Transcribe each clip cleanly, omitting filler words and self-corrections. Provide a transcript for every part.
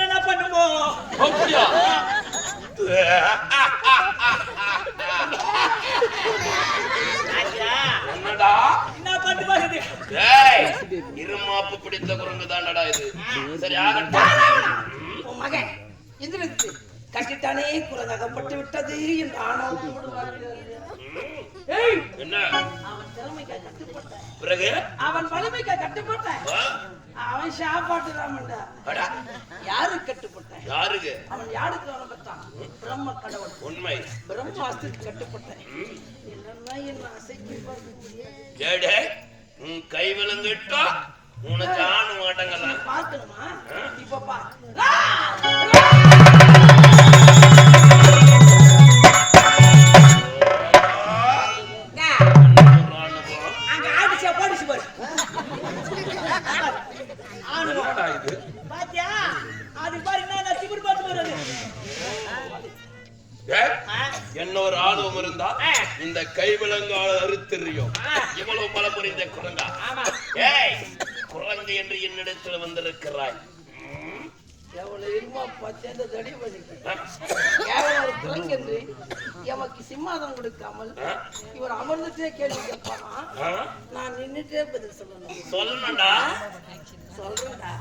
என்ன பண்ணுவோம் அப்படியா என்னடா என்ன பண்ணு பாருது இருமாப்பு பிடித்த குரங்கு தாண்டடா இது. சரி ஆகட்டும். மகன் எந்திரித்து கட்டிட்டானே குரங்கப்பட்டு விட்டது என்று ஆனாலும் என்ன அவன் திறமைக்கு கட்டுப்பட்ட பிறகு அவன் வலிமைக்கு கட்டுப்பட்ட அவன் சாப்பாட்டு ராமன்டா யாரு கட்டுப்பட்ட யாருக்கு அவன் யாருக்கு வளர்த்தான் பிரம்ம கடவுள் உண்மை பிரம்மாஸ்துக்கு கட்டுப்பட்ட என்னன்னா என்ன அசைக்கு ஜேடே உன் கை விலங்கிட்டா உனக்கு ஆணு மாட்டங்கலாம் பார்க்கணுமா இப்ப பா என்னொரு ஆர்வம் இருந்தா இந்த கைவிலங்கால அறுத்தெறியும் இவ்வளவு பல புரிந்த குரங்கா ஏய் குரங்கு என்று என்னிடத்தில் வந்திருக்கிறாய் எமக்கு சிம்மாதம் கொடுக்காமல் இவர் அமர்ந்துட்டே கேள்வி கேட்பானா நான் நின்னுட்டே பதில் சொல்லணும் சொல்லணும்டா சொல்றேன்டா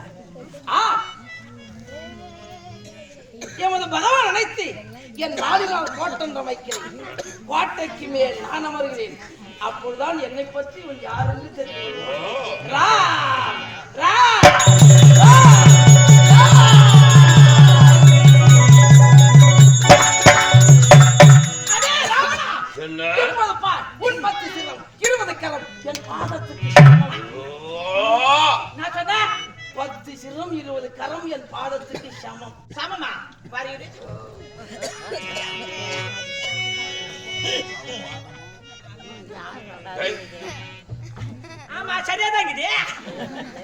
எமது பகவான் அனைத்து என் நாளினால் கோட்டம் அமைக்கிறேன் கோட்டைக்கு மேல் நான் அமர்கிறேன் அப்பொழுதுதான் என்னை பற்றி இவன் யார் என்று தெரியும் உன் 10 சிரம் 20 கரம் என் பாதத்துக்கு 10 சிரம் 20 கரம் என் பாதத்துக்கு சமம் சமமா பாருங்க ஆமா சரியாதான் இது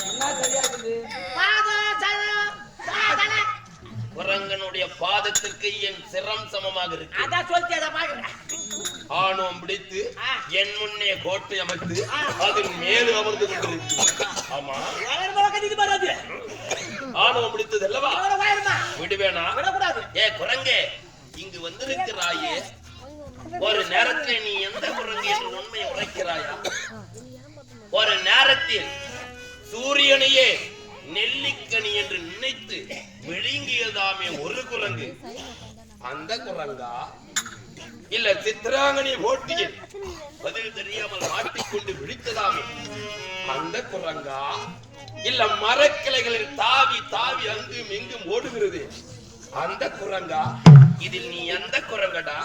என்ன சரியாகுது குரங்கனுடைய பாதத்திற்கு என் சிரம் சமமாக இருக்கு அதான் சொல்லிட்டு அதை பாக்குறேன் ஆணவம் பிடித்து என் முன்னே கோட்டை அமைத்து அதன் மேல் அமர்ந்து கொண்டிருக்கு ஆமா ஆணவம் பிடித்தது அல்லவா விடுவேனா ஏ குரங்கே இங்கு வந்திருக்கிறாயே ஒரு நேரத்தில் நீ எந்த குரங்கு என்று உண்மையை உரைக்கிறாயா ஒரு நேரத்தில் சூரியனையே நெல்லிக்கனி என்று நினைத்து விழுங்கியதாமே ஒரு குரங்கு அந்த குரங்கா இல்ல சித்திராங்கனி போட்டியில் பதில் தெரியாமல் மாட்டிக்கொண்டு விழித்ததாமே அந்த குரங்கா இல்ல மரக்கிளைகளில் தாவி தாவி அங்கும் இங்கும் ஓடுகிறது அந்த குரங்கா இதில் நீ எந்த குரங்கடா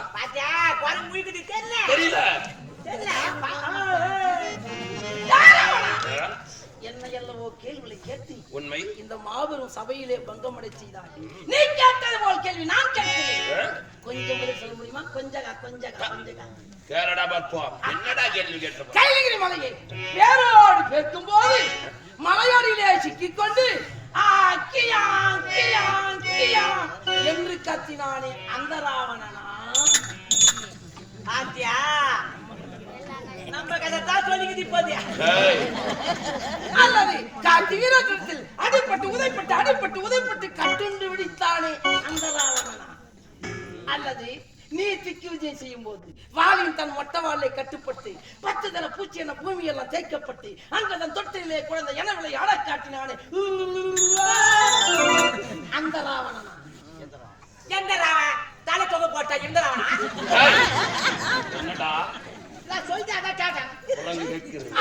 தெரியல என்ன எல்லவோ கேள்விகளை கேட்டு உண்மை இந்த மாபெரும் சபையிலே பங்கமடை செய்தாய் நீ கேட்டது போல் கேள்வி நான் கேட்கிறேன் கொஞ்சம் சொல்ல முடியுமா கொஞ்சம் கேரடா பாப்போம் என்னடா கேள்வி கேட்டோம் கைலகிரி மலையை வேரோடு பேர்க்கும் போது மலையாடியிலே சிக்கிக்கொண்டு என்று கத்தினானே அந்த ராவணனா ஆத்தியா நம்ம கதை தான் சொல்லிக்கிட்டு இப்போதையா அல்லது காட்டி வீரத்தில் அடிப்பட்டு உதைப்பட்டு கட்டுண்டு விடித்தானே அந்த ராவணனா அல்லது நீ திக்கு விஜயம் செய்யும் போது வாலின் தன் மொட்டை வாழை கட்டுப்பட்டு 10 தர பூச்சி என பூமியெல்லாம் தேய்க்கப்பட்டு அங்க தன் தொட்டிலே குழந்தை எனவிலை அட காட்டினானே அந்த ராவணனா எந்த ராவண தலை தொகை போட்டா எந்த ராவணா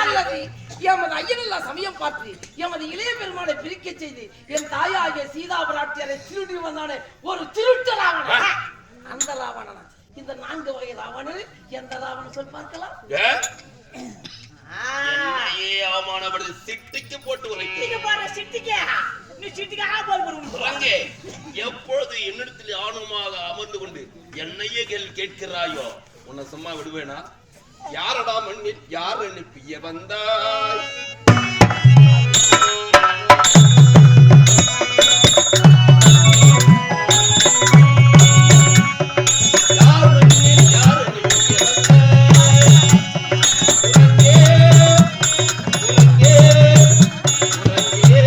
அல்லது எமது ஐயனில்லா சமயம் பார்த்து எமது இளைய பெருமானை பிரிக்க செய்து என் தாயாகிய சீதா பிராட்டியரை திருடி வந்தானே ஒரு திருட்டு ராவணன் அந்த ராவணனா இந்த 4 வகை ராவணன் எந்த ராவணன் சொல் பார்க்கலாம் சிட்டிக்கு போட்டு எப்பொழுது என்னிடத்தில் ஆணவமாக அமர்ந்து கொண்டு என்னையே கேட்கிறாயோ உன்னை சும்மா விடுவேனா யாரடா மண்ணில் யார் அனுப்பிய வந்தாய் Yeah.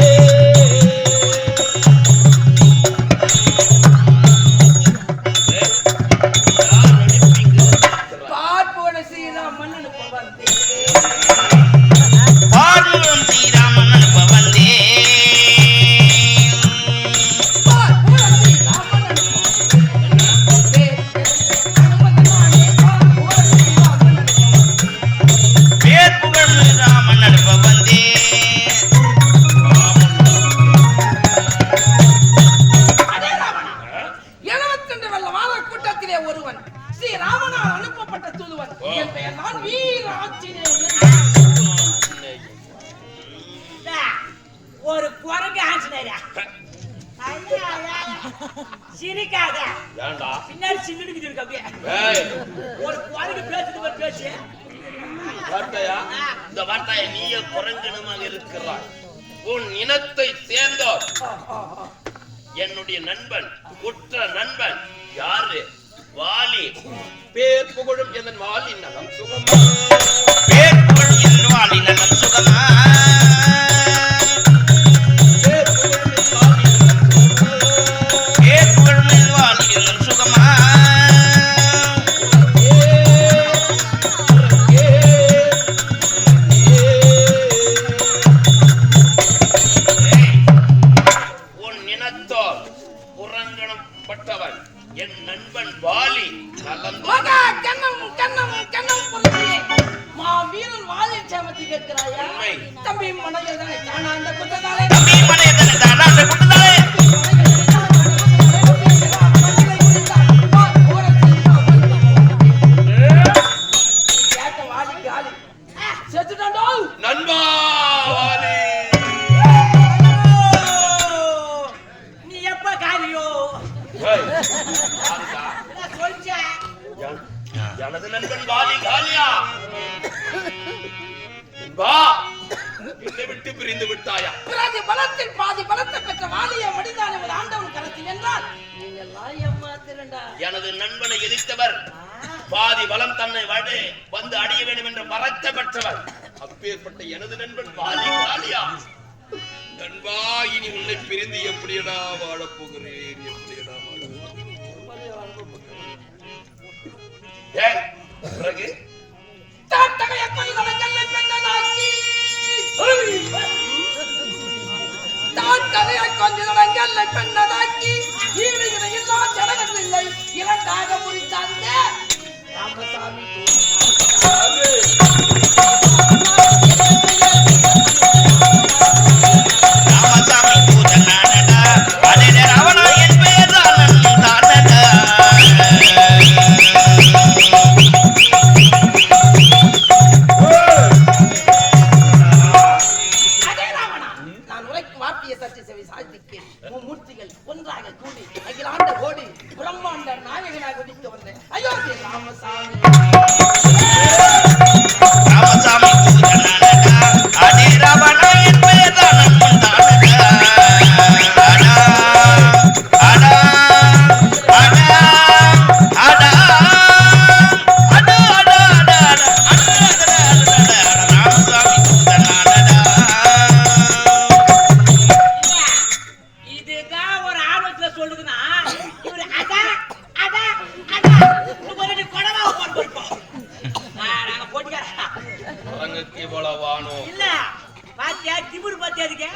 பேரு சிரிக்காத ஏண்டா பின்னாடி சில்லுக்கு இருக்கு அப்படியே ஒரு குவாலிக்கு பேசுறது பேச்சு வார்த்தையா இந்த வார்த்தையை நீயே குரங்கணமாக இருக்கிறாய் உன் இனத்தை சேர்ந்தோர் என்னுடைய நண்பன் உற்ற நண்பன் யாரு வாலி பேர் புகழும் என் வாலி நலம் சுகமா பேர் புகழும் என் வாலி நலம் சுகமா பேர் புகழும் என் வாலி நலம் சுகமா உன் இனத்தோர் புறங்கணம் பட்டவன் என் நண்பன் வாலி நலம் கண்ணம் கண்ணம் கண்ணம் புரிஞ்சியே மா வீரன் வாலி சேமத்தி கேட்கிறாயா உண்மை. தம்பி மனையில் தானே தானா அந்த குத்தத்தாலே தம்பி மனையதனை தானா அந்த குட்டதாலே கேட்ட வாலி காலி செத்துட்டாண்டோ நண்பா வாலி நீ எப்ப காரியோ ஏய், யாருடா? சொல்லிச்சேன் எனது நண்பன் வாலி காலியா நண்பா என்னை விட்டு பிரிந்து விட்டாயா பிறகு பலத்தில் பாதி பலத்தை பெற்ற வாலியை மடிந்தானே ஒரு ஆண்டவன் கரத்தில் என்றால் நீங்கள் ஏமாத்திரண்டா எனது நண்பனை எதிர்த்தவர் பாதி பலம் தன்னை வந்து அடைய வேண்டும் என்ற வரத்தை பெற்றவர் அப்பேற்பட்ட எனது நண்பன் வாலி காலியா நண்பா இனி உன்னை பிரிந்து எப்படியடா வாழப் போகிறேன் எப்படியடா பிறகு தாட்டகைய கொள்கலங்களை பெண்ணனாக்கி தாட்டகைய கொள்கலங்களை பெண்ணனாக்கி ஈடு இணையில்லா ஜனகமில்லை இரண்டாக முடித்தாந்த ராமசாமி ராமசாமி தூதனானடா அடடே ராவணா என் பெயர் ராமன் தானடா அதே ராவணா நான் உரைக்கும் வார்த்தையை சற்று செவி சாய்த்திக்கேன் மூர்த்திகள் ஒன்றாக கூடி அகிலாண்ட கோடி பிரம்மாண்ட நாயகனாக உதிக்க வந்தேன் அயோத்தி ராமசாமி ராமசாமி தூதனானடா அடே ராவணா என் பெயர் ராமன் தானடா அடா அடா அடா அடா அடா அடா ராமசாமி தூதனானடா இதுதான் ஒரு ஆபத்துல சொல்லுதுன்னா இவரு அதா அதா அதா ஒரு கொடவா போட்டுப்போம் நாங்க போட்டுக்கா அரங்குக்கு இவ்வளவானோ இல்ல பாத்தியா திமிரு பாத்தியா அதுக்கு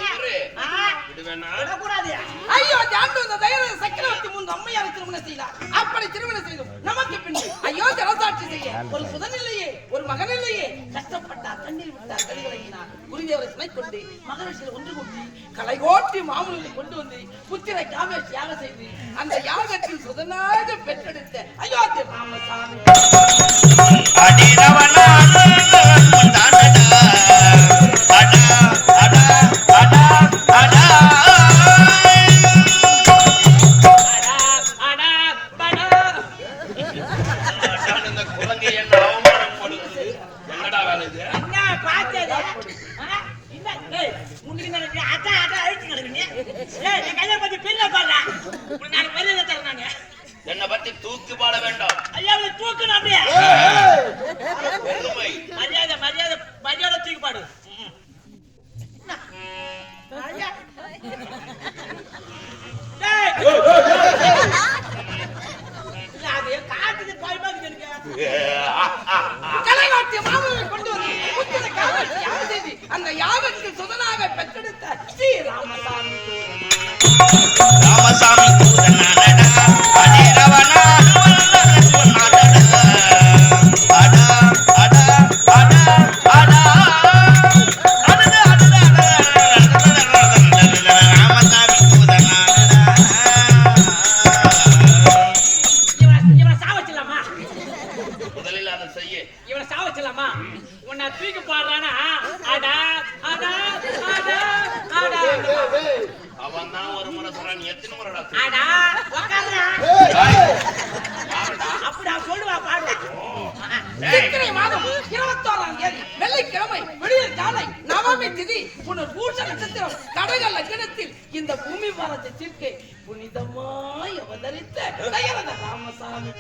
விடுவேனா விடக்கூடாது ஐயோ ஜாண்டு இந்த தைரிய சக்கரவர்த்தி முன் அம்மையாரை திருமணம் செய்தார் அப்படி திருமணம் செய்தோம் நமக்கு பின் ஐயோ ஜலசாட்சி செய்ய ஒரு புதன் இல்லையே ஒரு மகன் இல்லையே கஷ்டப்பட்டார் கண்ணீர் விட்டார் கலிகளையினார் குருதேவரை சிலை கொண்டு மகரிஷியில் ஒன்று கூட்டி கலைகோட்டி மாமூலை கொண்டு வந்து புத்திரை காமேஷ் யாக செய்து அந்த யாகத்தில் சுதனாக பெற்றெடுத்த அயோத்தி ராமசாமி அடே ராவணா ராமன் தானடா அடா அடா அடா அடா அடா படா அதான் இந்த குரங்கை என்ன அவமானப்படுத்துது என்னடா வேலை இது என்ன பாத்தது என்ன ஏய் முன்னுக்கு நடக்கு அடா அடா அழிச்சு நடக்குங்க ஏய் நீ கையில பத்தி பின்ன பாடுறா உனக்கு நான் மரியாதை தரேன் நானு என்னை பத்தி தூக்கி பாட வேண்டாம் ஐயா அவளை தூக்கணும் அப்படியே பெருமை மரியாதை மரியாதை மரியாதை தூக்கி பாடு ஐயா. டேய். இல்ல, அது காட்டுக்கு பயமா இருக்கு எனக்கு. கலைவாட்டிய மாமூலை கொண்டு வந்து புத்திரை காமேஷ் யாக செய்து அந்த யாகத்தில் சுதனாக பெற்றெடுத்த ஸ்ரீ ராமசாமி ராமசாமி தூதனானடா அடே ராவணா அடா அடா அடா அடா ராமசாமி தூதனானடா இவனை சாவச்சிடலாமா முதலில் அதை செய்ய இவனை சாவச்சிடலாமா உன்னை தூக்கி பாடுறானா அடா அடா அடா அடா அவன் தான் ஒரு முறை சொல்றான், நீ எத்தனை முறைடா ஆடா உட்கார்றா. அப்படிடா சொல்லுவா பாடுவா. சித்திரை மாதம் 21ஆம் தேதி வெள்ளிக்கிழமை விடியற் காலை நவமி திதி புனர்பூச நட்சத்திரம் கடக லக்னத்தில் இந்த பூமி பாரதத்திற்கு புனிதமாய் அவதரித்த தயரத ராமசாமி.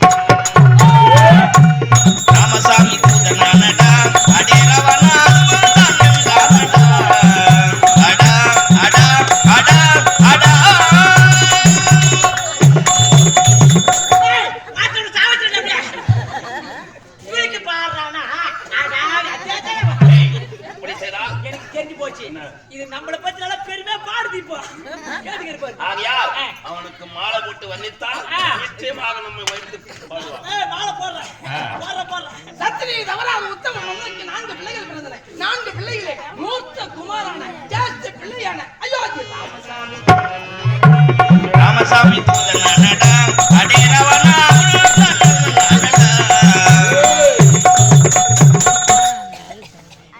ராமசாமி தூதனானடா அடேரவனா அடா அடா அடா அடா. ஏய் மாத்தற சாவச்சே அப்படியே. இவருக்கு பாடுறானா ஆடா அடே. இப்படி செய்தா எனக்கு தெரிஞ்சு போச்சு. இது நம்மள பத்தி நல்லா பெருமையா பாடுது இப்போ. கேட்டுக்க இருப்பாரு. ஆகையால் அவனுக்கு மாலை போட்டு வர்ணித்தால் நிச்சயமாக நம்மை வைத்து பாடுவான். ஏய் மாலை போடுறேன். போடுறேன். சத்திரி தவறாத உத்தம மன்னனுக்கு 4 பிள்ளைகள் பிறந்தன. 4 பிள்ளைகளே மூத்த குமாரான ஜேஷ்ட பிள்ளையான அயோத்தி ராமசாமி. ராமசாமி தூதனானடா அடேரவனா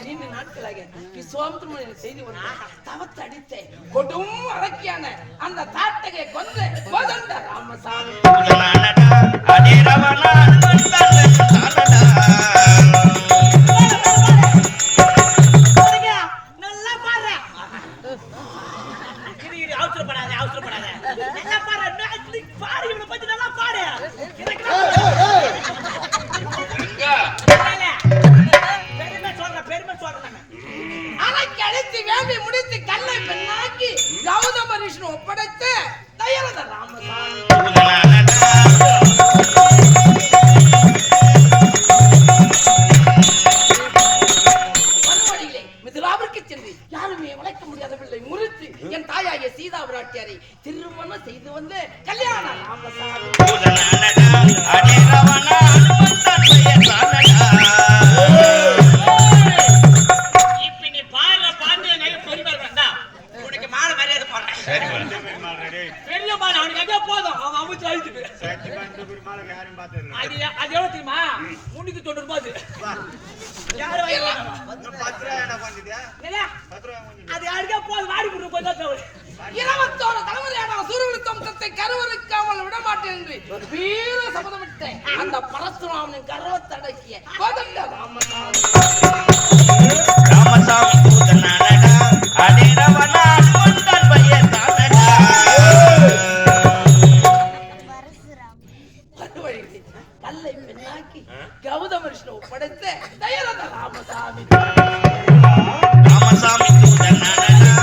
நீண்ட நாட்களாக விஸ்வாமித்திரன் செய்தி வந்த தவத்தை அடித்த கொடும் அரக்கியான அந்த தாட்டகை கொன்ற கோதண்ட ராமசாமி. தூதனானடா அடேரவனா நல்லா பாடுற. இது அவசரப்படாத. நல்லா பாடுற. பாடு இவனை பத்தி நல்லா பாடு. எங்க பெருமை சொல்றேன். அரைக்கு அழைத்து வேண்டி முடித்து கல்லை பெண்ணாக்கி கௌதம ரிஷினு ஒப்படைத்து தயரத ராமசாமி. மறுவழியிலே மிதிலாவிற்கு சென்று யாருமே வளைக்க முடியாத பிள்ளை முறித்து என் தாயாகிய சீதா பிராட்டியாரை திருமணம் செய்து வந்து கல்யாண ராமசாமி. இப்ப நீ பாடுற பாட்டு எனக்கு பெருமை வேண்டா. உனக்கு மாலை மரியாதை போடுறேன். பெரிய மாலை அவனுக்கு அதே போதும். அவன் அமைச்சு அழிச்சுட்டு அது எவ்வளவு தெரியுமா? 390 ரூபாய். யாரு அது யாருக்கே போதும். வாடி ரூபாய் தான் தேவை. 21 தலைமுறையான சூரியத்தம்சத்தை கருவறுக்காமல் விடமாட்டேன் என்று வீர சபதமிட்ட அந்த பரசுராமனின் கர்வத்தடக்கிய கோதண்ட ராமசாமி. ராமசாமி தூதனானடா அடேரவனா வந்தான் பையதானடா. மறுவழியிலே கல்லை பெண்ணாக்கி கௌதம ரிஷினு ஒப்படைத்த தயரத ராமசாமி. ராமசாமி தூதனானடா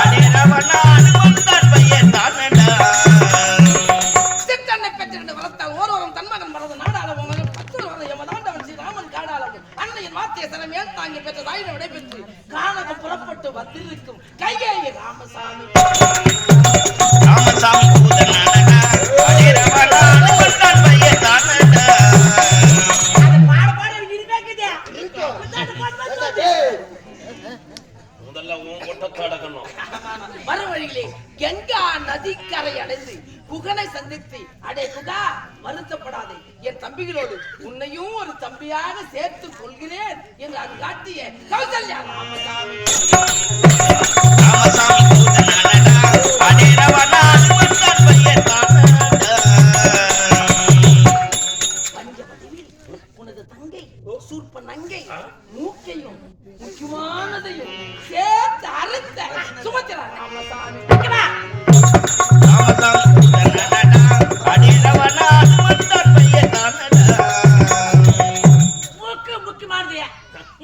அடேரவனா வந்தான் பையதானடா. சிற்றன்னை பெற்றிருந்த வளர்த்தால் ஓரோரும் தன்மகன் மறந்து நாடாளவும் மகன் 10 வரை யமதாண்டவன் ஸ்ரீராமன் காடாளவும் அன்னையின் வார்த்தையை சரமேல் தாங்கி பெற்ற தாயினை விடைபெற்று காணகம் புறப்பட்டு வந்திருக்கும் கைகேயி ராமசாமி. ராமசாமி தூதனானடா அடேரவனா வந்தான் பையதானடா. பாடு எனக்கு இருக்குது. முதல்ல உன் கொட்டத்தை அடக்கணும். மறுவழியிலே கங்கா நதிக்கரை அடைந்து குகனை சந்தித்து அடே குகா வருத்தப்படாதே, என் தம்பிகளோடு உன்னையும் ஒரு தம்பியாக சேர்த்துக் கொள்கிறேன் என்று அது காட்டிய கௌசல்யா ராமசாமி. ராமசாமி தூதனானடா அடேரவனா வந்தான் பையதானடா. பஞ்சவடிவில் உனது தங்கை சூர்ப்ப நங்கை மூக்கையும் முக்கியமானதையும் சேர்த்து அறுத்த சுமத்திரா ராமசாமி. ராமசாமி தூதனானடா அடேரவனா வந்தான் பையதானடா. முக்கியமானது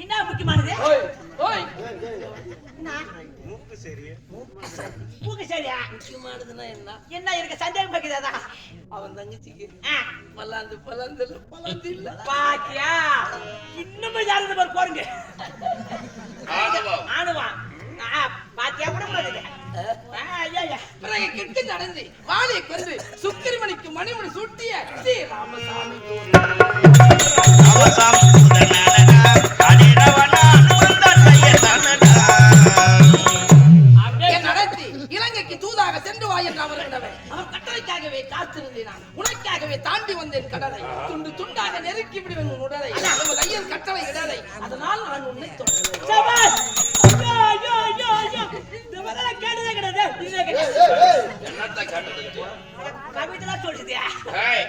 என்ன முக்கியமானது? ஓய் ஓய் மூக்கு சரியா? முக்கியமானதுன்னா என்ன? என்ன எனக்கு சந்தேகம் பாக்குதா? அவன் தங்கச்சிக்கு பல்லாந்து பல்லாந்து பல்லாந்து இல்ல பாத்தியா? இன்னுமே யாரும் பாரு போறீங்க. ஆணுவா பாத்தியா கூட கூடாது. பிறகு கிட்டு நடந்து வாழை கொண்டு சுக்கிரமணிக்கு மணிமணி சூட்டிய ஸ்ரீ ராமசாமி. ராமசாமி தூதனானடா அடேரவனா வந்தான் பையதானடா. நடத்தி இலங்கைக்கு தூதாக சென்று வா என்று அவர் விடவே அவர் கட்டளைக்காகவே காத்திருந்தேன். உனக்காகவே தாண்டி வந்தேன் கடலை. துண்டு துண்டாக நெருக்கி விடுவேன் உன் உடலை. நமது ஐயர் கட்டளை இடலை. அதனால் நான் உன்னை தொடர்வேன். சபாஷ். ஐயோ ஐயோ ஐயோ ஐயோ. இந்த மாதிரி கேட்டதே கிடையாது. என்னத்த கேட்டது? கவிதைலாம் சொல்லுது. ஏய்,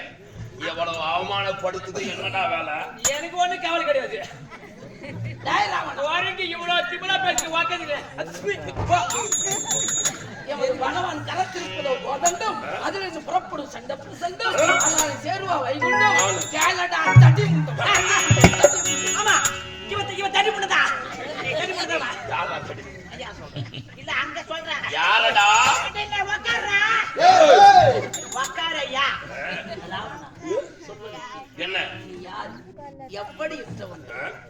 எவ்வளவு அவமானப்படுத்துது, என்னடா வேலை? எனக்கு ஒண்ணும் கவலை கிடையாது. டேய் ராவணா, வாரண்டி இவ்வளவு திமிரா பேசி வாக்குது. எமது பகவான் கலத்திருப்பதோ கோதண்டம், அதிலிருந்து புறப்படும் சண்டை பிரசண்டம், அதனால சேருவா வைகுண்டம், கேளடா தடி முண்டம். ஆமா, இவன் தடி பண்ணதா? தடி பண்ணதா? யாரா தடி? இல்ல அங்க சொல்றாங்க. யாரடா? இல்ல உட்கார்றா. உட்காரையா. என்ன? நீ யார்? எப்படி இருந்தவன்?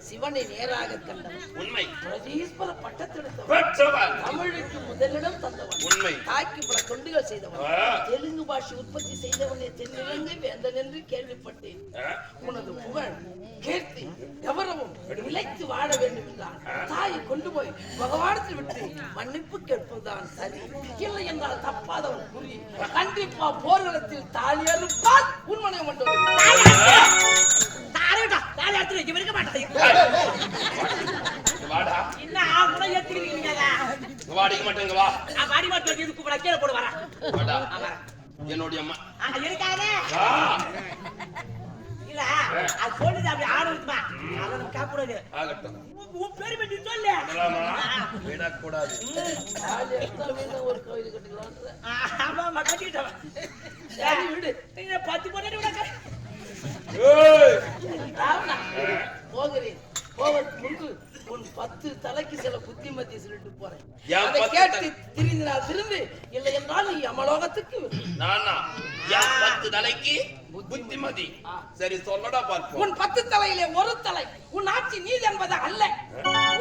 சிவனை நேராக கண்டவன், உண்மை. பிரதீஸ்வர பட்டத்தெடுத்தவன், பெற்றவன். தமிழுக்கு முதலிடம் தந்தவன், உண்மை. தாய்க்கு பல தொண்டுகள் செய்தவன், தெலுங்கு பாஷை உற்பத்தி செய்தவனே தென்னிலங்கை வேந்தன் என்று கேள்விப்பட்டேன். உனது புகழ் கீர்த்தி கௌரவம் நிலைத்து வாழ வேண்டும் என்றால் தாயை கொண்டு போய் பகவானத்தில் விட்டு மன்னிப்பு கேட்பதுதான் சரி. இல்லை என்றால் தப்பாதவன் புரி. கண்டிப்பா போர்க்களத்தில் தாலி அறுப்பால் உண்மனை மட்டும் வாடா. வாடிக்க மாட்டேங்க வா. வாடா. என்னுடைய அம்மா. வா. இல்ல அது சொல்லுது அப்படி ஆடுமா அதெல்லாம் காக்கூடாது. ஆகட்டும். உன் பேரு பத்தி சொல்லு. விடக்கூடாது. தாலி எடுத்தால் மீண்டும் ஒரு கோயில் கட்டிக்கலாம். ஆமா கட்டிக்கிட்டவன். சரி விடு. 10 பொண்ணு விட. ராவணா, போகிறேன். போவதற்கு முன்பு உன் 10 தலைக்கு சில புத்திமதி சொல்லிட்டு போறேன். அதை கேட்டு திரிந்து நான் திருந்து, இல்லை என்றால் நீ அமலோகத்துக்கு நானா? என் 10 தலைக்கு புத்திமதி. சரி சொல்லடா பார்ப்போம். உன் 10 தலையிலே ஒரு தலை உன் ஆட்சி நீதி என்பது அல்ல,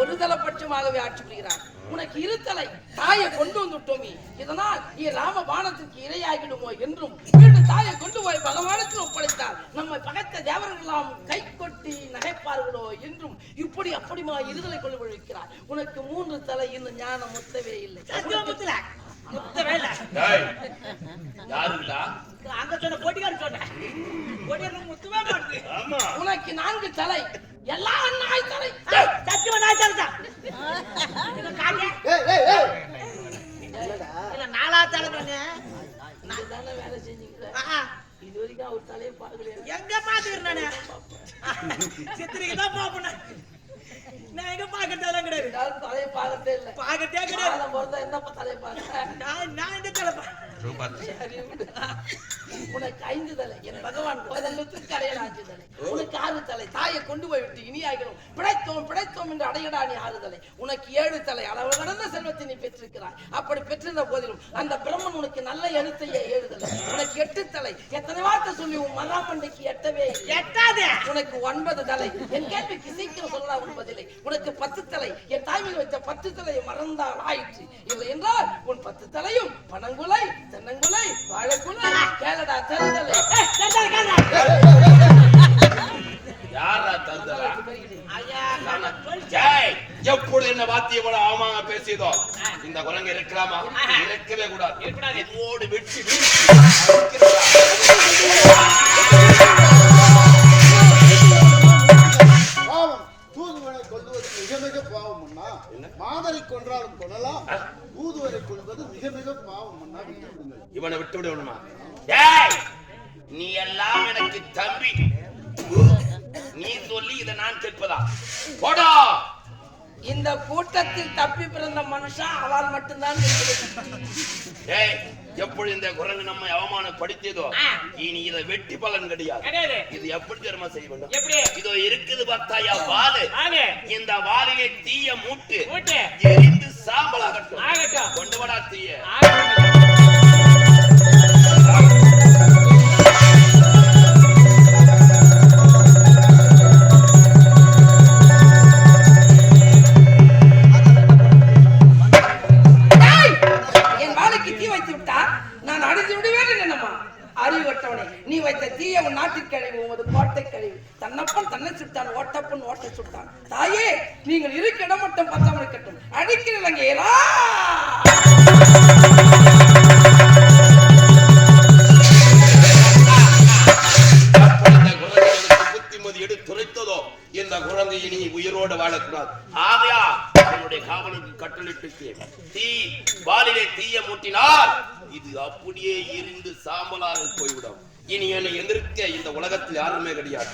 ஒரு தலைப்பட்சமாகவே ஆட்சி புரிகிறார். உனக்கு 2 தலை தாயை கொண்டு வந்துட்டோமே, இதனால் நீ ராம பாணத்திற்கு இரையாகிடுமோ என்றும், மீண்டும் தாயை கொண்டு போய் பகவானுக்கு ஒப்படைத்தால் நம்மை பகைத்த தேவர்கள் எல்லாம் கை கொட்டி நகைப்பார்களோ என்றும் இப்படி அப்படிமா இருதலை கொண்டு வைக்கிறார். உனக்கு 3 தலை இன்னும் ஞானம் முத்தவே இல்லை. முத்தவே இல்ல. யாருடா? அங்க சொன்ன போட்டிக்காரன் சொன்னேன். போட்டிக்காரன் முத்தவே மாட்டுது. ஆமா. உனக்கு 4 தலை எல்லாம் நாய் தலை. சத்தியமா நாய் தலை தான். இது காங்க. இல்ல 4 தலை பண்ணு. நான் தானே வேலை செஞ்சீங்க. இது வரைக்கும் அவர் தலையை பார்க்கலையா? எங்க பாத்துக்கிறேன் நானு. சித்திரிக்கு தான் பாப்பேன். நான் எங்க பாக்கிறதெல்லாம் கிடையாது. யாரும் தலையை பார்க்கறதே இல்லை. பாக்கத்தே கிடையாது. காலம் பிறந்தா என்னப்பா தலையை பார்க்க? நான் இந்த தலை சரி விடு. உனக்கு 5 தலை, என் பகவான் கோதண்டத்துக்கு அடையடா 5 தலை. உனக்கு 6 தலை, தாயை கொண்டு போய் விட்டு இனியாகிறோம் பிழைத்தோம் என்று அடையடா நீ 6 தலை. உனக்கு 7 தலை, அளவு கடந்த செல்வத்தை நீ பெற்றிருக்கிறாய். அப்படி பெற்றிருந்த போதிலும் அந்த பிரம்மன் உனக்கு நல்ல எழுத்தையே 7 தலை. உனக்கு 8 தலை, எத்தனை வார்த்தை சொல்லி உன் மராமண்டைக்கு எட்டவே எட்டாது. உனக்கு 9 தலை, என் கேள்விக்கு சீக்கிரம் சொல்லலாம் உன் பதிலை. உனக்கு 10 தலை, என் தாய்மையில் வைத்த 10 தலையை மறந்தால் ஆயிற்று. இல்லை என்றால் உன் 10 தலையும் பனங்குலை தென்னங்குலை வாழைக்குலை கேளடா தருதலை. யாரா தந்தலா? ஐயா ஜெய், எப்பொழுது என்ன வாத்திய போல அவமாக பேசியதோ இந்த குரங்கு இருக்கலாமா? இருக்கவே கூடாது. என்னோடு வெற்றி பாவம் தூதுவனை கொல்லுவது மிக மிக பாவம் அண்ணா. மாதரை கொன்றாலும் கொல்லலாம், தூதுவரை கொல்வது மிக மிக பாவம் அண்ணா. இவனை விட்டு விடணுமா? டேய், நீ எல்லாம் எனக்கு தம்பி. நீ சொல்லி இதை நான் கேட்பதா? போடா. இந்த கூட்டத்தில் தப்பி பிறந்த மனுஷா அவள் மட்டும்தான் இருக்கிறது. டேய், எப்படி இந்த குரங்கு நம்மை அவமானப்படுத்தியதோ இனி இதை வெட்டி பலன் கிடையாது. இது எப்படி தெரியுமா செய்ய வேண்டும்? இதோ இருக்குது பார்த்தாயா வாலு. இந்த வாலிலே தீய மூட்டு எரிந்து சாம்பலாகட்டும். கொண்டு வாடா தீய. என் வாளுக்கு தீ வைத்து விட்டா நான் அடித்து விடுவேன் என்னம்மா? அறிவட்டவனே, நீ வைத்த தீய உன் நாட்டிற்கு கழிவு, உமது கோட்டை கழிவு. தன்னப்பன் தன்னை சுட்டான், ஓட்டப்பன் ஓட்டை சுட்டான். தாயே, நீங்கள் இருக்க இடம் மட்டும் பத்தாமல் கட்டும். அடிக்கிறீங்க ஏரா. புத்திமதி எடுத்துரைத்ததோ இந்த குரங்கு இனி உயிரோடு வாழக்கூடாது. ஆகையா அவருடைய காவலுக்கு கட்டளிட்டு தீ வாலிலே தீய மூட்டினால் இது அப்படியே எரிந்து சாம்பலாக போய்விடும். இனி என்னை எதிர்க்க இந்த உலகத்தில் யாருமே கிடையாது.